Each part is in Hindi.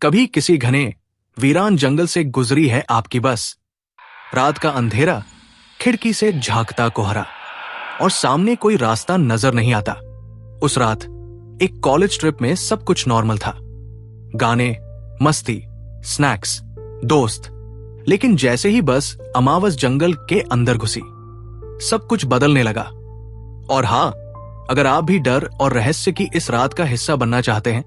कभी किसी घने वीरान जंगल से गुजरी है आपकी बस। रात का अंधेरा, खिड़की से झांकता कोहरा और सामने कोई रास्ता नजर नहीं आता। उस रात एक कॉलेज ट्रिप में सब कुछ नॉर्मल था, गाने, मस्ती, स्नैक्स, दोस्त। लेकिन जैसे ही बस अमावस जंगल के अंदर घुसी, सब कुछ बदलने लगा। और हाँ, अगर आप भी डर और रहस्य की इस रात का हिस्सा बनना चाहते हैं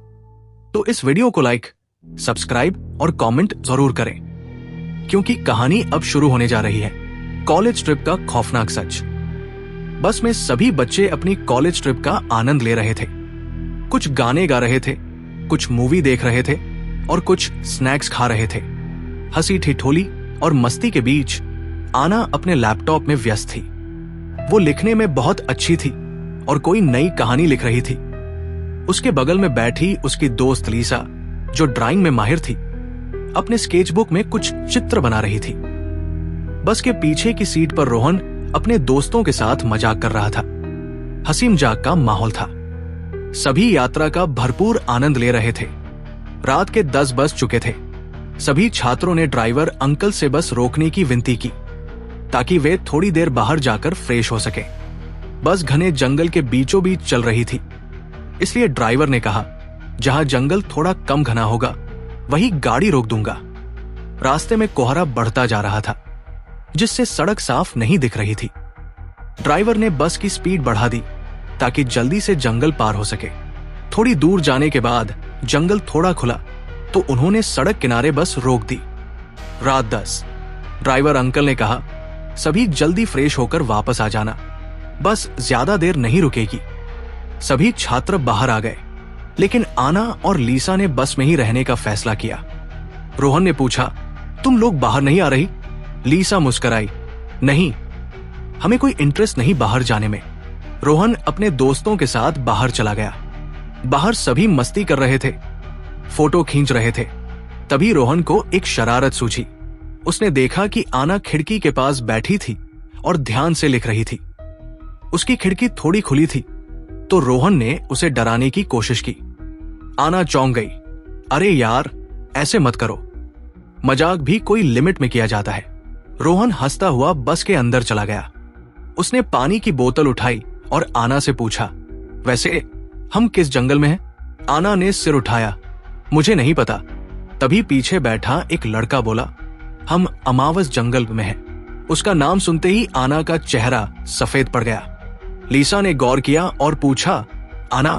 तो इस वीडियो को लाइक, सब्सक्राइब और कमेंट जरूर करें, क्योंकि कहानी अब शुरू होने जा रही है। कॉलेज ट्रिप का खौफनाक सच। बस में सभी बच्चे अपनी कॉलेज ट्रिप का आनंद ले रहे थे। कुछ गाने गा रहे थे, कुछ मूवी देख रहे थे और कुछ स्नैक्स खा रहे थे। हंसी ठिठोली और मस्ती के बीच आना अपने लैपटॉप में व्यस्त थी। वो लिखने में बहुत अच्छी थी और कोई नई कहानी लिख रही थी। उसके बगल में बैठी उसकी दोस्त लीसा, जो ड्राइंग में माहिर थी, अपने स्केचबुक में कुछ चित्र बना रही थी। बस के पीछे की सीट पर रोहन अपने दोस्तों के साथ मजाक कर रहा था। हंसी मजाक का माहौल था। सभी यात्रा का भरपूर आनंद ले रहे थे। रात के 10 बज चुके थे। सभी छात्रों ने ड्राइवर अंकल से बस रोकने की विनती की ताकि वे थोड़ी देर बाहर जाकर फ्रेश हो सके। बस घने जंगल के बीचों बीच चल रही थी, इसलिए ड्राइवर ने कहा, जहां जंगल थोड़ा कम घना होगा वहीं गाड़ी रोक दूंगा। रास्ते में कोहरा बढ़ता जा रहा था, जिससे सड़क साफ नहीं दिख रही थी। ड्राइवर ने बस की स्पीड बढ़ा दी ताकि जल्दी से जंगल पार हो सके। थोड़ी दूर जाने के बाद जंगल थोड़ा खुला तो उन्होंने सड़क किनारे बस रोक दी। रात 10। ड्राइवर अंकल ने कहा, सभी जल्दी फ्रेश होकर वापस आ जाना, बस ज्यादा देर नहीं रुकेगी। सभी छात्र बाहर आ गए, लेकिन आना और लीसा ने बस में ही रहने का फैसला किया। रोहन ने पूछा, तुम लोग बाहर नहीं आ रही? लीसा मुस्कुराई, नहीं, हमें कोई इंटरेस्ट नहीं बाहर जाने में। रोहन अपने दोस्तों के साथ बाहर चला गया। बाहर सभी मस्ती कर रहे थे, फोटो खींच रहे थे। तभी रोहन को एक शरारत सूझी। उसने देखा कि आना खिड़की के पास बैठी थी और ध्यान से लिख रही थी। उसकी खिड़की थोड़ी खुली थी तो रोहन ने उसे डराने की कोशिश की। आना चौंक गई। अरे यार, ऐसे मत करो, मजाक भी कोई लिमिट में किया जाता है। रोहन हंसता हुआ बस के अंदर चला गया। उसने पानी की बोतल उठाई और आना से पूछा, वैसे हम किस जंगल में हैं? आना ने सिर उठाया, मुझे नहीं पता। तभी पीछे बैठा एक लड़का बोला, हम अमावस जंगल में हैं। उसका नाम सुनते ही आना का चेहरा सफेद पड़ गया। लीसा ने गौर किया और पूछा, आना,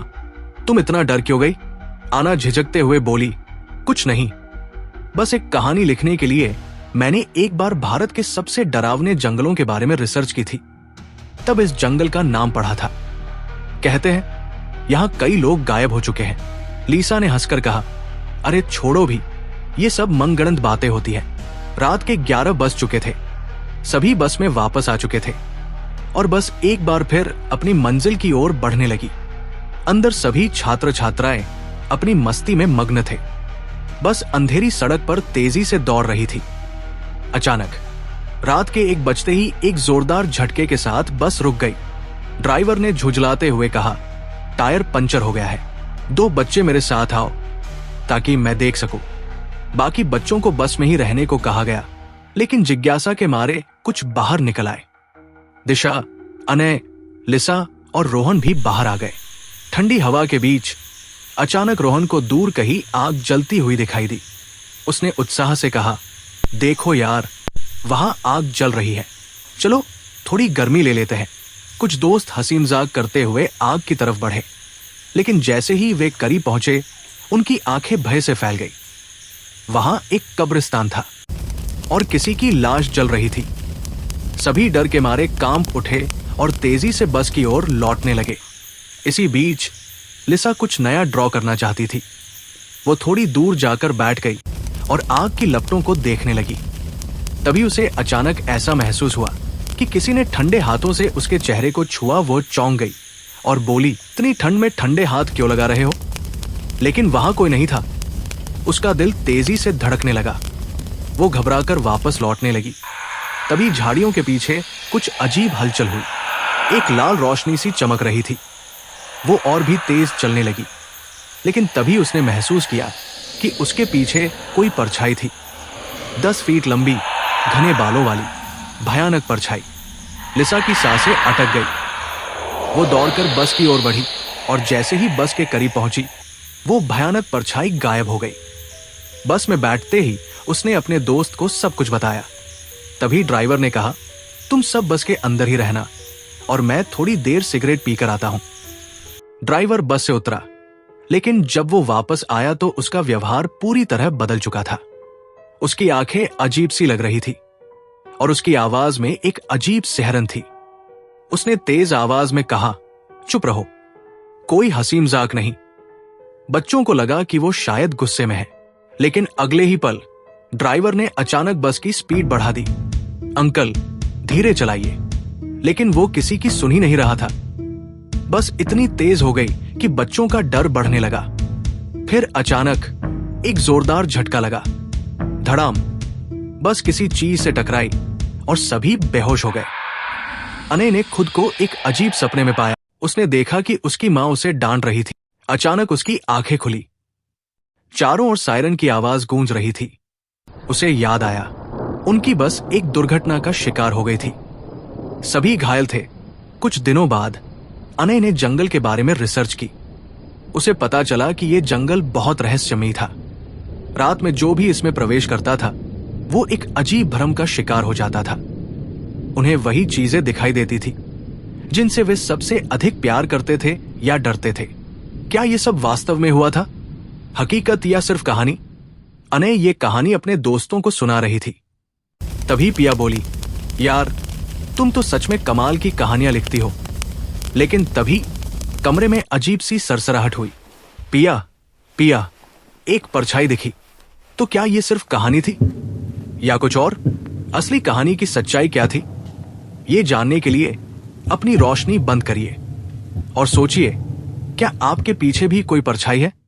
तुम इतना डर क्यों गई? आना झिझकते हुए बोली, कुछ नहीं, बस एक कहानी लिखने के लिए मैंने एक बार भारत के सबसे डरावने जंगलों के बारे में रिसर्च की थी, तब इस जंगल का नाम पढ़ा था। कहते हैं यहां कई लोग गायब हो चुके हैं। लीसा ने हंसकर कहा, अरे छोड़ो भी, ये सब मनगढ़ंत बातें होती हैं। रात के 11 बज चुके थे। सभी बस में वापस आ चुके थे और बस एक बार फिर अपनी मंजिल की ओर बढ़ने लगी। अंदर सभी छात्र छात्राएं अपनी मस्ती में मग्न थे। बस अंधेरी सड़क पर तेजी से दौड़ रही थी। अचानक रात के 1 बजते ही एक जोरदार झटके के साथ बस रुक गई। ड्राइवर ने झुंझलाते हुए कहा, टायर पंचर हो गया है, 2 बच्चे मेरे साथ आओ ताकि मैं देख सकूं। बाकी बच्चों को बस में ही रहने को कहा गया, लेकिन जिज्ञासा के मारे कुछ बाहर निकल आए। दिशा, अनय, लिसा और रोहन भी बाहर आ गए। ठंडी हवा के बीच अचानक रोहन को दूर कहीं आग जलती हुई दिखाई दी। उसने उत्साह से कहा, देखो यार, वहां आग जल रही है, चलो थोड़ी गर्मी ले लेते हैं। कुछ दोस्त हंसी मजाक करते हुए आग की तरफ बढ़े, लेकिन जैसे ही वे करीब पहुंचे उनकी आंखें भय से फैल गई। वहां एक कब्रिस्तान था और किसी की लाश जल रही थी। सभी डर के मारे कांप उठे और तेजी से बस की ओर लौटने लगे। इसी बीच लिसा कुछ नया ड्रॉ करना चाहती थी। वो थोड़ी दूर जाकर बैठ गई और आग की लपटों को देखने लगी। तभी उसे अचानक ऐसा महसूस हुआ कि किसी ने ठंडे हाथों से उसके चेहरे को छुआ। वो चौंक गई और बोली, इतनी ठंड में ठंडे हाथ क्यों लगा रहे हो? लेकिन वहां कोई नहीं था। उसका दिल तेजी से धड़कने लगा। वो घबराकर वापस लौटने लगी। तभी झाड़ियों के पीछे कुछ अजीब हलचल हुई। एक लाल रोशनी सी चमक रही थी। वो और भी तेज चलने लगी, लेकिन तभी उसने महसूस किया कि उसके पीछे कोई परछाई थी। 10 फीट लंबी, घने बालों वाली भयानक परछाई। लिसा की सांसें अटक गई। वो दौड़कर बस की ओर बढ़ी और जैसे ही बस के करीब पहुंची, वो भयानक परछाई गायब हो गई। बस में बैठते ही उसने अपने दोस्त को सब कुछ बताया। तभी ड्राइवर ने कहा, तुम सब बस के अंदर ही रहना और मैं थोड़ी देर सिगरेट पीकर आता हूं। ड्राइवर बस से उतरा, लेकिन जब वो वापस आया तो उसका व्यवहार पूरी तरह बदल चुका था। उसकी आंखें अजीब सी लग रही थी और उसकी आवाज में एक अजीब सिहरन थी। उसने तेज आवाज में कहा, चुप रहो, कोई हंसी मजाक नहीं। बच्चों को लगा कि वो शायद गुस्से में है, लेकिन अगले ही पल ड्राइवर ने अचानक बस की स्पीड बढ़ा दी। अंकल, धीरे चलाइए। लेकिन वो किसी की सुन ही नहीं रहा था। बस इतनी तेज हो गई कि बच्चों का डर बढ़ने लगा। फिर अचानक एक जोरदार झटका लगा। धड़ाम, बस किसी चीज से टकराई और सभी बेहोश हो गए। अनय ने खुद को एक अजीब सपने में पाया। उसने देखा कि उसकी मां उसे डांट रही थी। अचानक उसकी आंखें खुली। चारों ओर सायरन की आवाज गूंज रही थी। उसे याद आया, उनकी बस एक दुर्घटना का शिकार हो गई थी। सभी घायल थे। कुछ दिनों बाद अनय ने जंगल के बारे में रिसर्च की। उसे पता चला कि यह जंगल बहुत रहस्यमयी था। रात में जो भी इसमें प्रवेश करता था, वो एक अजीब भ्रम का शिकार हो जाता था। उन्हें वही चीजें दिखाई देती थी जिनसे वे सबसे अधिक प्यार करते थे या डरते थे। क्या ये सब वास्तव में हुआ था, हकीकत या सिर्फ कहानी? अनय ये कहानी अपने दोस्तों को सुना रही थी। तभी पिया बोली, यार तुम तो सच में कमाल की कहानियां लिखती हो। लेकिन तभी कमरे में अजीब सी सरसराहट हुई। पिया, पिया, एक परछाई दिखी। तो क्या ये सिर्फ कहानी थी या कुछ और? असली कहानी की सच्चाई क्या थी? ये जानने के लिए अपनी रोशनी बंद करिए और सोचिए, क्या आपके पीछे भी कोई परछाई है?